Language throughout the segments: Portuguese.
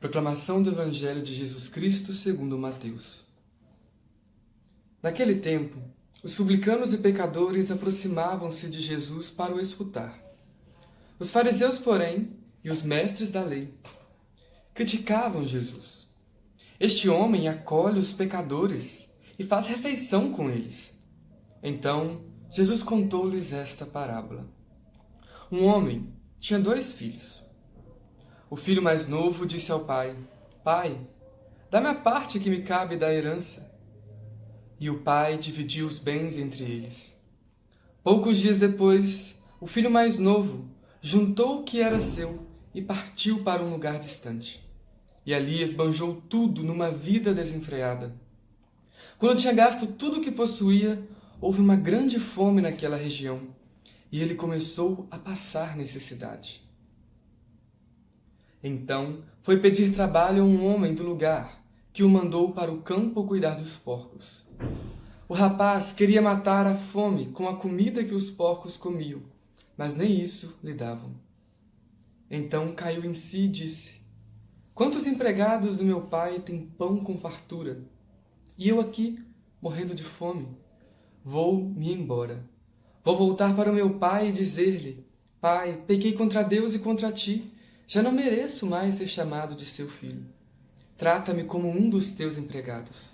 Proclamação do Evangelho de Jesus Cristo segundo Mateus. Naquele tempo, os publicanos e pecadores aproximavam-se de Jesus para o escutar. Os fariseus, porém, e os mestres da lei criticavam Jesus. Este homem acolhe os pecadores e faz refeição com eles. Então, Jesus contou-lhes esta parábola. Um homem tinha 2 filhos. O filho mais novo disse ao pai: Pai, dá-me a parte que me cabe da herança. E o pai dividiu os bens entre eles. Poucos dias depois, o filho mais novo juntou o que era seu e partiu para um lugar distante. E ali esbanjou tudo numa vida desenfreada. Quando tinha gasto tudo o que possuía, houve uma grande fome naquela região, e ele começou a passar necessidade. Então foi pedir trabalho a um homem do lugar, que o mandou para o campo cuidar dos porcos. O rapaz queria matar a fome com a comida que os porcos comiam, mas nem isso lhe davam. Então caiu em si e disse: Quantos empregados do meu pai têm pão com fartura, e eu aqui, morrendo de fome? Vou me embora. Vou voltar para o meu pai e dizer-lhe: Pai, pequei contra Deus e contra ti. Já não mereço mais ser chamado de seu filho. Trata-me como um dos teus empregados.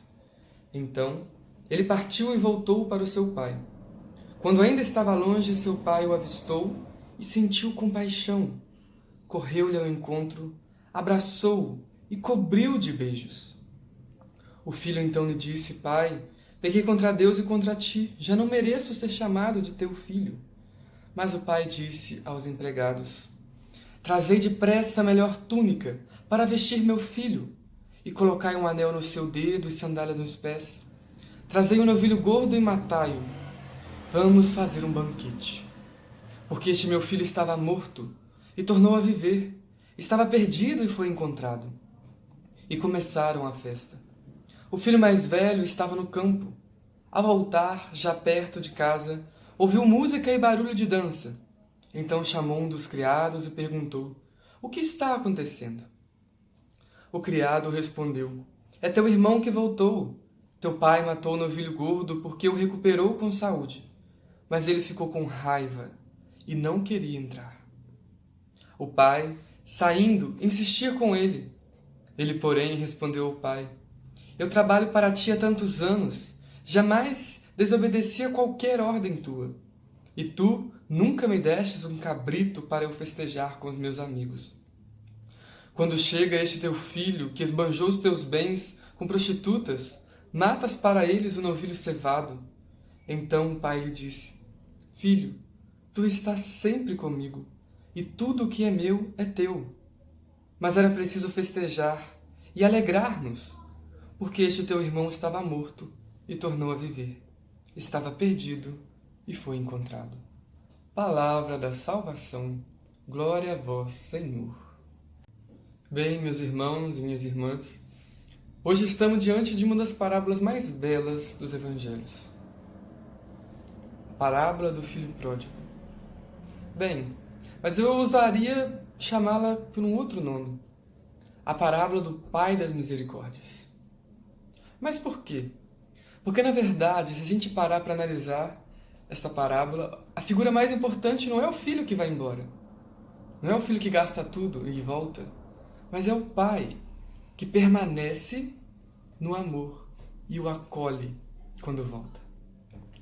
Então, ele partiu e voltou para o seu pai. Quando ainda estava longe, seu pai o avistou e sentiu compaixão. Correu-lhe ao encontro, abraçou-o e cobriu-o de beijos. O filho então lhe disse: Pai, pequei contra Deus e contra ti. Já não mereço ser chamado de teu filho. Mas o pai disse aos empregados: Trazei depressa a melhor túnica para vestir meu filho, e colocai um anel no seu dedo e sandália nos pés. Trazei um novilho gordo e matai-o. Vamos fazer um banquete. Porque este meu filho estava morto e tornou a viver. Estava perdido e foi encontrado. E começaram a festa. O filho mais velho estava no campo. Ao voltar, já perto de casa, ouviu música e barulho de dança. Então chamou um dos criados e perguntou: O que está acontecendo? O criado respondeu: É teu irmão que voltou. Teu pai matou o novilho gordo porque o recuperou com saúde. Mas ele ficou com raiva e não queria entrar. O pai, saindo, insistia com ele. Ele, porém, respondeu ao pai: Eu trabalho para ti há tantos anos, jamais desobedeci a qualquer ordem tua. E tu nunca me destes um cabrito para eu festejar com os meus amigos. Quando chega este teu filho, que esbanjou os teus bens com prostitutas, matas para eles o novilho cevado. Então o pai lhe disse: Filho, tu estás sempre comigo, e tudo o que é meu é teu. Mas era preciso festejar e alegrar-nos, porque este teu irmão estava morto e tornou a viver. Estava perdido e foi encontrado. Palavra da salvação. Glória a vós, Senhor. Bem, meus irmãos e minhas irmãs, hoje estamos diante de uma das parábolas mais belas dos Evangelhos. A parábola do filho pródigo. Bem, mas eu ousaria chamá-la por um outro nome. A parábola do Pai das Misericórdias. Mas por quê? Porque, na verdade, se a gente parar para analisar esta parábola, a figura mais importante não é o filho que vai embora. Não é o filho que gasta tudo e volta. Mas é o pai que permanece no amor e o acolhe quando volta.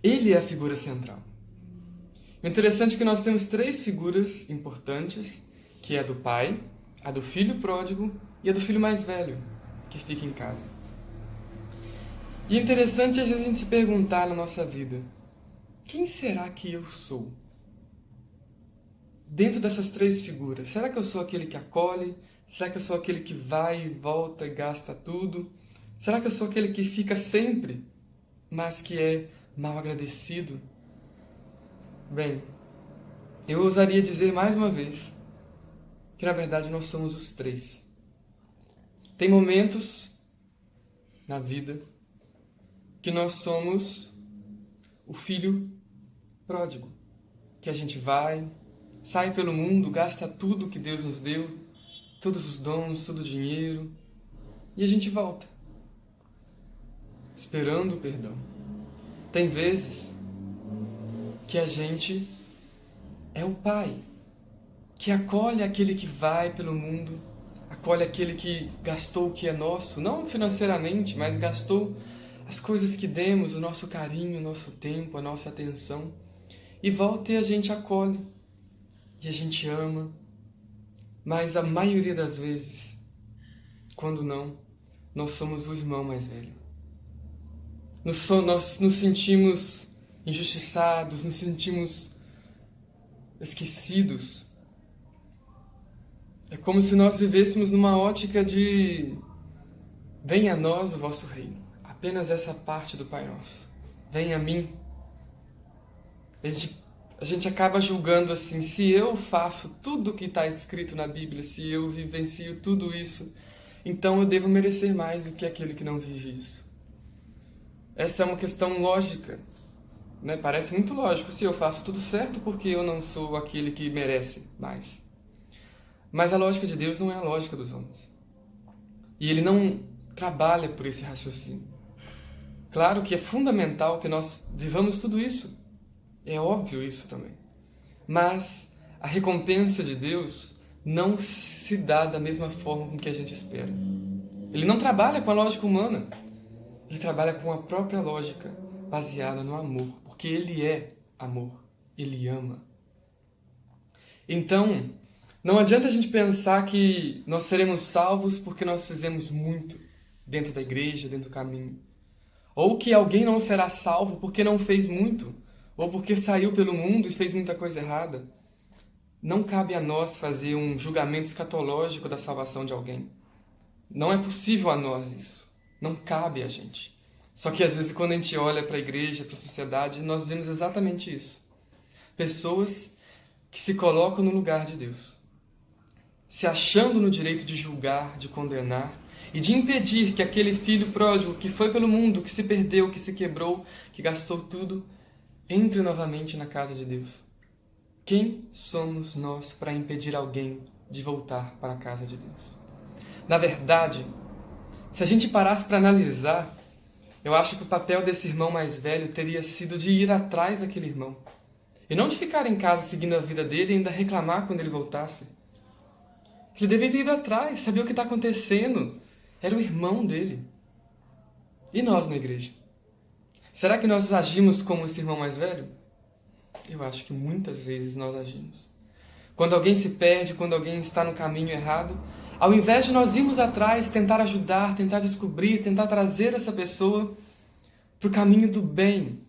Ele é a figura central. O interessante é que nós temos 3 figuras importantes, que é a do pai, a do filho pródigo e a do filho mais velho, que fica em casa. E é interessante às vezes a gente se perguntar na nossa vida: quem será que eu sou? Dentro dessas 3 figuras, será que eu sou aquele que acolhe? Será que eu sou aquele que vai e volta e gasta tudo? Será que eu sou aquele que fica sempre, mas que é mal agradecido? Bem, eu ousaria dizer mais uma vez que na verdade nós somos os 3. Tem momentos na vida que nós somos o filho pródigo, que a gente vai, sai pelo mundo, gasta tudo que Deus nos deu, todos os dons, todo o dinheiro, e a gente volta, esperando o perdão. Tem vezes que a gente é o pai, que acolhe aquele que vai pelo mundo, acolhe aquele que gastou o que é nosso, não financeiramente, mas gastou as coisas que demos, o nosso carinho, o nosso tempo, a nossa atenção, e volta e a gente acolhe, e a gente ama, mas a maioria das vezes, quando não, nós somos o irmão mais velho. Nós nos sentimos injustiçados, nos sentimos esquecidos. É como se nós vivêssemos numa ótica de venha a nós o vosso reino. Apenas essa parte do Pai Nosso. Venha a mim. A gente acaba julgando assim, se eu faço tudo o que está escrito na Bíblia, se eu vivencio tudo isso, então eu devo merecer mais do que aquele que não vive isso. Essa é uma questão lógica, né? Parece muito lógico, se eu faço tudo certo, porque eu não sou aquele que merece mais. Mas a lógica de Deus não é a lógica dos homens. E Ele não trabalha por esse raciocínio. Claro que é fundamental que nós vivamos tudo isso. É óbvio isso também. Mas a recompensa de Deus não se dá da mesma forma com que a gente espera. Ele não trabalha com a lógica humana. Ele trabalha com a própria lógica, baseada no amor. Porque Ele é amor. Ele ama. Então, não adianta a gente pensar que nós seremos salvos porque nós fizemos muito dentro da igreja, dentro do caminho. Ou que alguém não será salvo porque não fez muito, ou porque saiu pelo mundo e fez muita coisa errada. Não cabe a nós fazer um julgamento escatológico da salvação de alguém. Não é possível a nós isso. Não cabe a gente. Só que às vezes quando a gente olha para a igreja, para a sociedade, nós vemos exatamente isso. Pessoas que se colocam no lugar de Deus, se achando no direito de julgar, de condenar e de impedir que aquele filho pródigo que foi pelo mundo, que se perdeu, que se quebrou, que gastou tudo, entre novamente na casa de Deus. Quem somos nós para impedir alguém de voltar para a casa de Deus? Na verdade, se a gente parasse para analisar, eu acho que o papel desse irmão mais velho teria sido de ir atrás daquele irmão. E não de ficar em casa seguindo a vida dele e ainda reclamar quando ele voltasse. Ele deveria ter ido atrás, saber o que está acontecendo. Era o irmão dele. E nós na igreja? Será que nós agimos como esse irmão mais velho? Eu acho que muitas vezes nós agimos. Quando alguém se perde, quando alguém está no caminho errado, ao invés de nós irmos atrás, tentar ajudar, tentar descobrir, tentar trazer essa pessoa para o caminho do bem.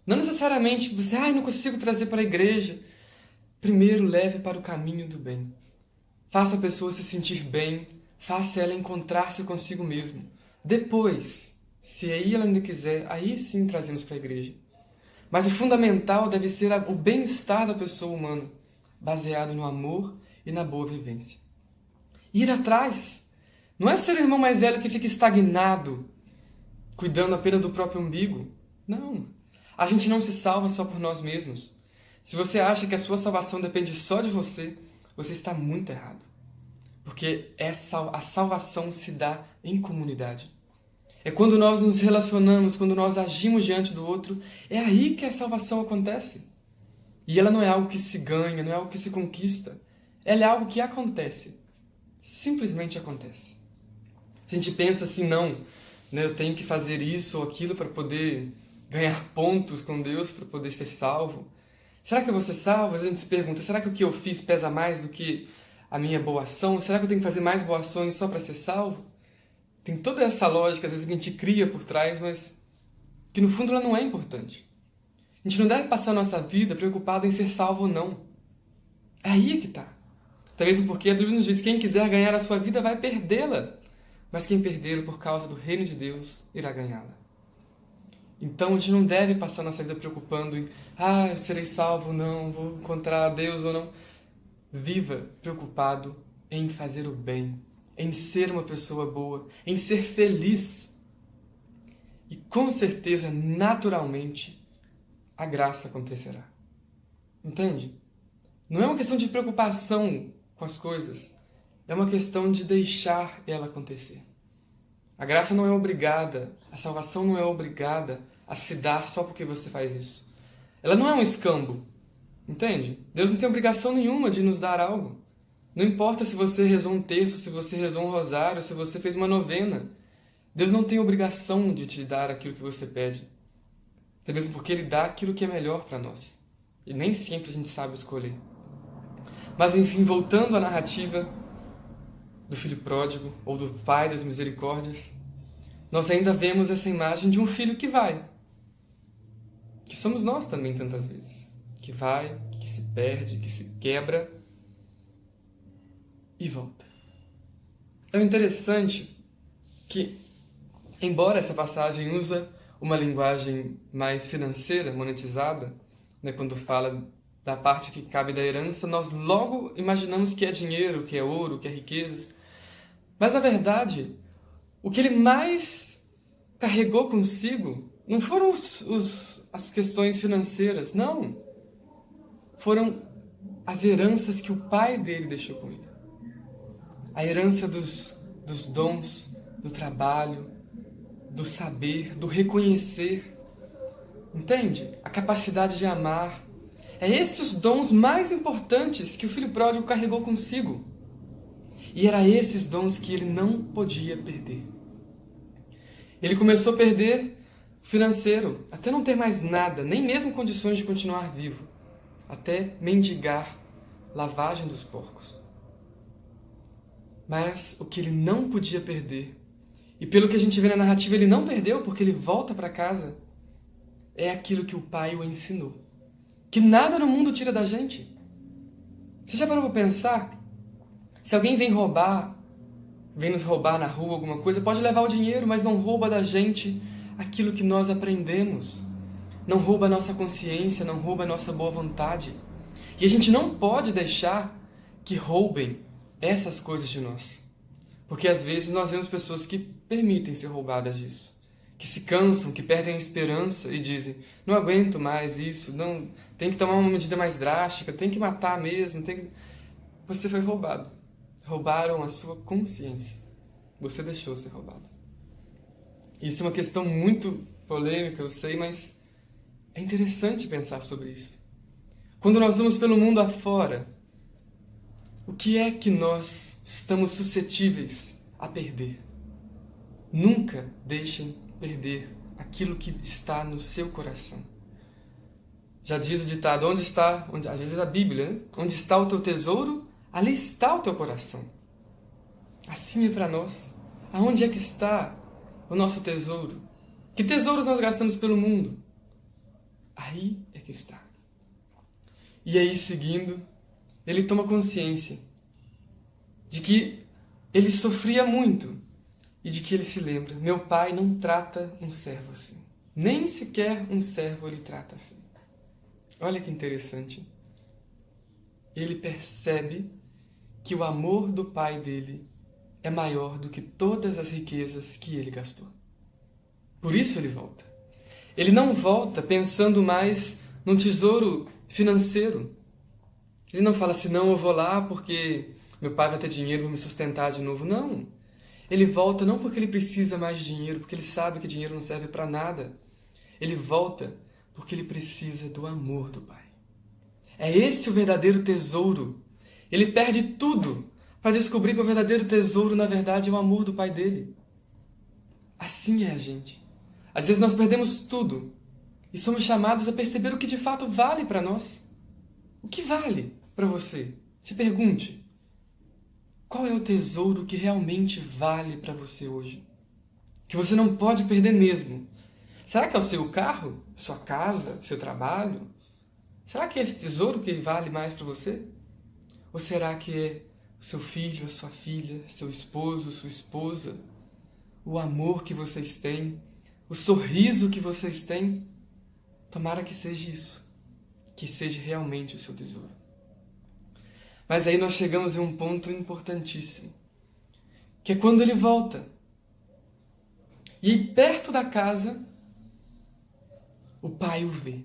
Não necessariamente você, não consigo trazer para a igreja. Primeiro leve para o caminho do bem. Faça a pessoa se sentir bem, faça ela encontrar-se consigo mesmo. Depois, se aí ela ainda quiser, aí sim trazemos para a igreja. Mas o fundamental deve ser o bem-estar da pessoa humana, baseado no amor e na boa vivência. Ir atrás não é ser o irmão mais velho que fica estagnado, cuidando apenas do próprio umbigo. Não. A gente não se salva só por nós mesmos. Se você acha que a sua salvação depende só de você, você está muito errado. Porque a salvação se dá em comunidade. É quando nós nos relacionamos, quando nós agimos diante do outro, é aí que a salvação acontece. E ela não é algo que se ganha, não é algo que se conquista. Ela é algo que acontece. Simplesmente acontece. Se a gente pensa assim, não, eu tenho que fazer isso ou aquilo para poder ganhar pontos com Deus, para poder ser salvo. Será que eu vou ser salvo? Às vezes a gente se pergunta, será que o que eu fiz pesa mais do que a minha boa ação? Será que eu tenho que fazer mais boas ações só para ser salvo? Tem toda essa lógica, às vezes, que a gente cria por trás, mas que no fundo ela não é importante. A gente não deve passar a nossa vida preocupado em ser salvo ou não. É aí que está. Talvez porque a Bíblia nos diz, quem quiser ganhar a sua vida vai perdê-la. Mas quem perdê-la por causa do reino de Deus irá ganhá-la. Então a gente não deve passar a nossa vida preocupando em eu serei salvo ou não, vou encontrar a Deus ou não. Viva preocupado em fazer o bem, em ser uma pessoa boa, em ser feliz. E com certeza, naturalmente, a graça acontecerá. Entende? Não é uma questão de preocupação com as coisas. é uma questão de deixar ela acontecer. A graça não é obrigada, a salvação não é obrigada a se dar só porque você faz isso. Ela não é um escambo, entende? Deus não tem obrigação nenhuma de nos dar algo. Não importa se você rezou um terço, se você rezou um rosário, se você fez uma novena. Deus não tem obrigação de te dar aquilo que você pede. Até mesmo porque Ele dá aquilo que é melhor para nós. E nem sempre a gente sabe escolher. Mas enfim, voltando à narrativa do filho pródigo, ou do pai das misericórdias, nós ainda vemos essa imagem de um filho que vai. Que somos nós também tantas vezes. Que vai, que se perde, que se quebra e volta. É interessante que, embora essa passagem use uma linguagem mais financeira, monetizada, né, quando fala da parte que cabe da herança, nós logo imaginamos que é dinheiro, que é ouro, que é riquezas. Mas, na verdade, o que ele mais carregou consigo não foram as questões financeiras, não. Foram as heranças que o pai dele deixou com ele. A herança dos dons, do trabalho, do saber, do reconhecer. Entende? A capacidade de amar. É esses os dons mais importantes que o filho pródigo carregou consigo. E era esses dons que ele não podia perder. Ele começou a perder o financeiro, até não ter mais nada, nem mesmo condições de continuar vivo, até mendigar lavagem dos porcos. Mas o que ele não podia perder, e pelo que a gente vê na narrativa ele não perdeu porque ele volta para casa, é aquilo que o pai o ensinou. Que nada no mundo tira da gente. Você já parou para pensar? Se alguém vem nos roubar na rua alguma coisa, pode levar o dinheiro, mas não rouba da gente aquilo que nós aprendemos. Não rouba a nossa consciência, não rouba a nossa boa vontade. E a gente não pode deixar que roubem essas coisas de nós. Porque às vezes nós vemos pessoas que permitem ser roubadas disso. Que se cansam, que perdem a esperança e dizem: não aguento mais isso, não, tem que tomar uma medida mais drástica, tem que matar mesmo. Você foi roubado. Roubaram a sua consciência. Você deixou ser roubado. Isso é uma questão muito polêmica, eu sei, mas é interessante pensar sobre isso. Quando nós vamos pelo mundo afora, o que é que nós estamos suscetíveis a perder? Nunca deixem perder aquilo que está no seu coração. Já diz o ditado, às vezes a Bíblia, né? Onde está o teu tesouro, ali está o teu coração. Assim é para nós. Aonde é que está o nosso tesouro? Que tesouros nós gastamos pelo mundo? Aí é que está. E aí, seguindo, ele toma consciência de que ele sofria muito e de que ele se lembra: meu pai não trata um servo assim. Nem sequer um servo ele trata assim. Olha que interessante. Ele percebe que o amor do pai dele é maior do que todas as riquezas que ele gastou. Por isso ele volta. Ele não volta pensando mais num tesouro financeiro. Ele não fala assim: não, eu vou lá porque meu pai vai ter dinheiro para me sustentar de novo. Não. Ele volta não porque ele precisa mais de dinheiro, porque ele sabe que dinheiro não serve para nada. Ele volta porque ele precisa do amor do pai. É esse o verdadeiro tesouro. Ele perde tudo para descobrir que o verdadeiro tesouro, na verdade, é o amor do pai dele. Assim é a gente. Às vezes nós perdemos tudo e somos chamados a perceber o que de fato vale para nós. O que vale para você? Se pergunte. Qual é o tesouro que realmente vale para você hoje? Que você não pode perder mesmo. Será que é o seu carro? Sua casa? Seu trabalho? Será que é esse tesouro que vale mais para você? Ou será que é o seu filho, a sua filha, seu esposo, sua esposa? O amor que vocês têm? O sorriso que vocês têm? Tomara que seja isso. Que seja realmente o seu tesouro. Mas aí nós chegamos em um ponto importantíssimo. Que é quando ele volta. E perto da casa, o pai o vê.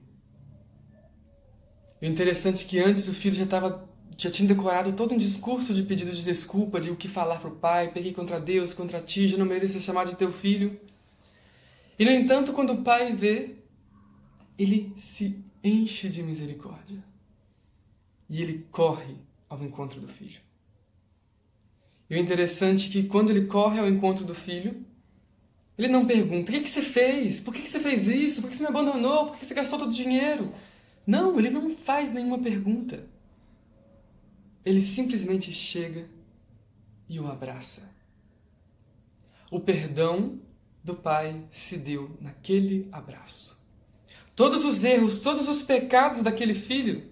O interessante é que antes o filho já estava já tinha decorado todo um discurso de pedido de desculpa, de o que falar para o pai, pequei contra Deus, contra ti, já não mereço ser chamado de teu filho. E, no entanto, quando o pai vê, ele se enche de misericórdia. E ele corre ao encontro do filho. E o interessante é que quando ele corre ao encontro do filho, ele não pergunta: o que você fez? Por que você fez isso? Por que você me abandonou? Por que você gastou todo o dinheiro? Não, ele não faz nenhuma pergunta. Ele simplesmente chega e o abraça. O perdão do pai se deu naquele abraço. Todos os erros, todos os pecados daquele filho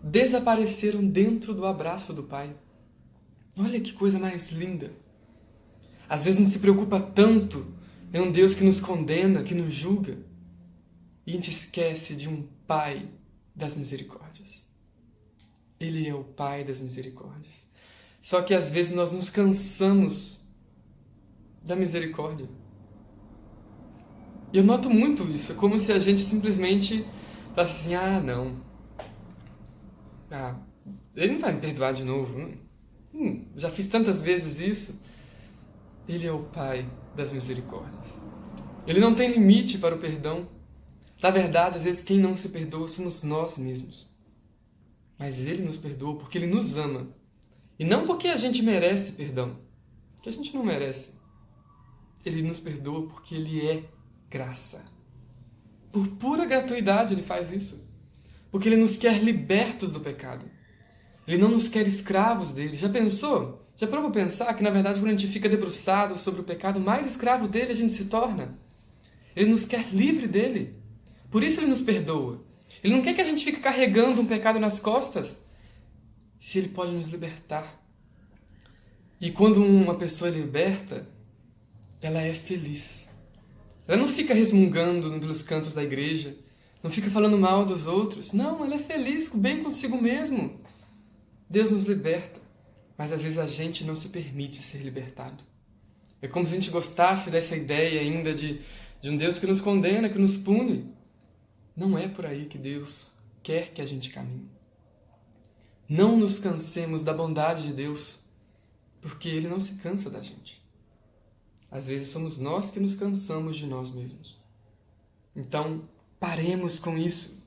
desapareceram dentro do abraço do pai. Olha que coisa mais linda. Às vezes a gente se preocupa tanto em um Deus que nos condena, que nos julga, e a gente esquece de um pai das misericórdias. Ele é o pai das misericórdias. Só que às vezes nós nos cansamos da misericórdia. E eu noto muito isso. É como se a gente simplesmente falasse assim: não. Ele não vai me perdoar de novo. Já fiz tantas vezes isso. Ele é o pai das misericórdias. Ele não tem limite para o perdão. Na verdade, às vezes quem não se perdoa somos nós mesmos. Mas ele nos perdoa porque ele nos ama. E não porque a gente merece perdão. Porque a gente não merece. Ele nos perdoa porque ele é graça. Por pura gratuidade ele faz isso. Porque ele nos quer libertos do pecado. Ele não nos quer escravos dele. Já pensou? Já parou para pensar que, na verdade, quando a gente fica debruçado sobre o pecado, mais escravo dele a gente se torna? Ele nos quer livre dele. Por isso ele nos perdoa. Ele não quer que a gente fique carregando um pecado nas costas, se ele pode nos libertar. E quando uma pessoa é liberta, ela é feliz. Ela não fica resmungando pelos cantos da igreja, não fica falando mal dos outros. Não, ela é feliz, bem consigo mesmo. Deus nos liberta, mas às vezes a gente não se permite ser libertado. É como se a gente gostasse dessa ideia ainda de um Deus que nos condena, que nos pune. Não é por aí que Deus quer que a gente caminhe. Não nos cansemos da bondade de Deus, porque Ele não se cansa da gente. Às vezes somos nós que nos cansamos de nós mesmos. Então, paremos com isso.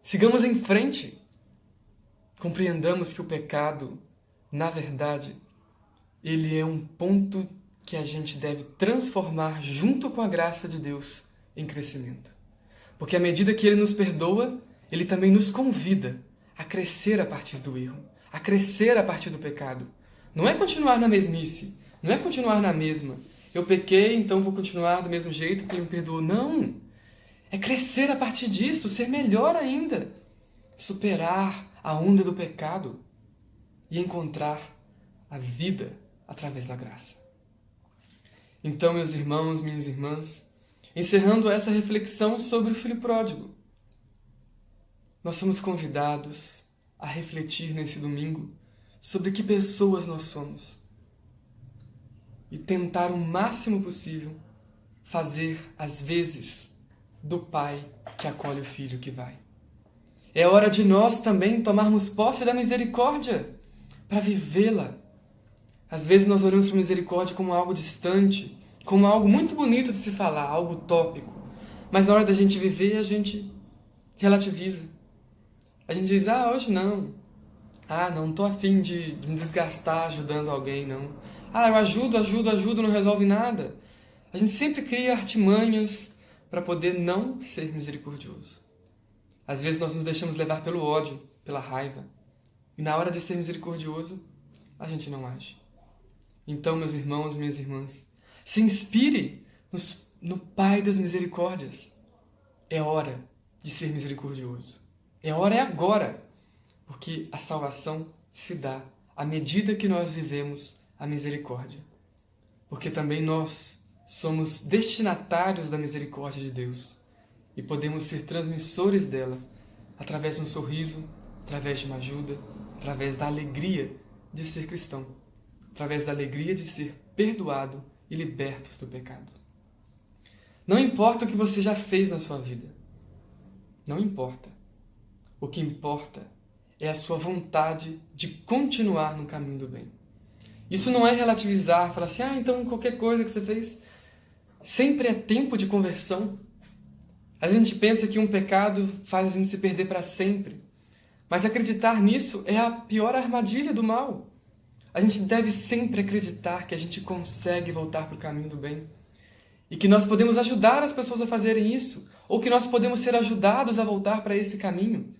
Sigamos em frente. Compreendamos que o pecado, na verdade, ele é um ponto que a gente deve transformar junto com a graça de Deus em crescimento. Porque à medida que Ele nos perdoa, Ele também nos convida a crescer a partir do erro, a crescer a partir do pecado. Não é continuar na mesmice, não é continuar na mesma. Eu pequei, então vou continuar do mesmo jeito que Ele me perdoou. Não! É crescer a partir disso, ser melhor ainda. Superar a onda do pecado e encontrar a vida através da graça. Então, meus irmãos, minhas irmãs, encerrando essa reflexão sobre o filho pródigo, nós somos convidados a refletir nesse domingo sobre que pessoas nós somos e tentar o máximo possível fazer as vezes do pai que acolhe o filho que vai. É hora de nós também tomarmos posse da misericórdia para vivê-la. Às vezes nós olhamos para a misericórdia como algo distante, como algo muito bonito de se falar, algo utópico. Mas na hora da gente viver, a gente relativiza. A gente diz: hoje não. Não estou afim de me desgastar ajudando alguém, não. Eu ajudo, não resolve nada. A gente sempre cria artimanhas para poder não ser misericordioso. Às vezes nós nos deixamos levar pelo ódio, pela raiva. E na hora de ser misericordioso, a gente não age. Então, meus irmãos, minhas irmãs, se inspire no Pai das misericórdias. É hora de ser misericordioso. É agora. Porque a salvação se dá à medida que nós vivemos a misericórdia. Porque também nós somos destinatários da misericórdia de Deus. E podemos ser transmissores dela através de um sorriso, através de uma ajuda, através da alegria de ser cristão, através da alegria de ser perdoado e libertos do pecado. Não importa o que você já fez na sua vida. Não importa. O que importa é a sua vontade de continuar no caminho do bem. Isso não é relativizar, falar assim, então qualquer coisa que você fez sempre é tempo de conversão. A gente pensa que um pecado faz a gente se perder para sempre. Mas acreditar nisso é a pior armadilha do mal. A gente deve sempre acreditar que a gente consegue voltar para o caminho do bem. E que nós podemos ajudar as pessoas a fazerem isso. Ou que nós podemos ser ajudados a voltar para esse caminho.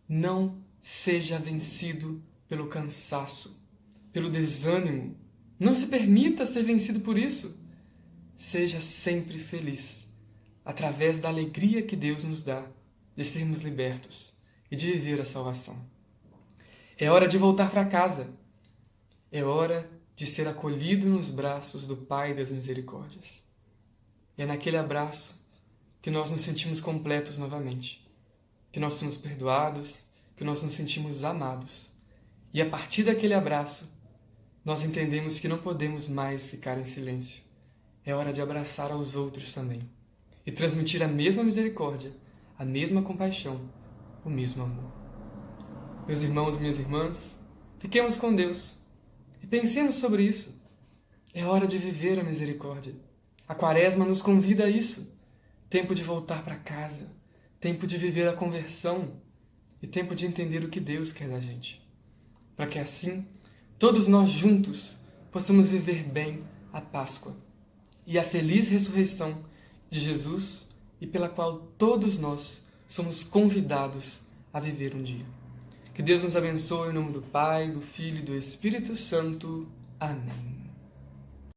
Não seja vencido pelo cansaço, pelo desânimo. Não se permita ser vencido por isso. Seja sempre feliz, através da alegria que Deus nos dá de sermos libertos e de viver a salvação. É hora de voltar para casa. É hora de ser acolhido nos braços do Pai das Misericórdias. É naquele abraço que nós nos sentimos completos novamente, que nós somos perdoados, que nós nos sentimos amados. E a partir daquele abraço, nós entendemos que não podemos mais ficar em silêncio. É hora de abraçar aos outros também e transmitir a mesma misericórdia, a mesma compaixão, o mesmo amor. Meus irmãos, minhas irmãs, fiquemos com Deus e pensemos sobre isso. É hora de viver a misericórdia. A Quaresma nos convida a isso. Tempo de voltar para casa, tempo de viver a conversão e tempo de entender o que Deus quer da gente. Para que assim, todos nós juntos possamos viver bem a Páscoa e a feliz ressurreição de Jesus e pela qual todos nós somos convidados a viver um dia. Que Deus nos abençoe em nome do Pai, do Filho e do Espírito Santo. Amém.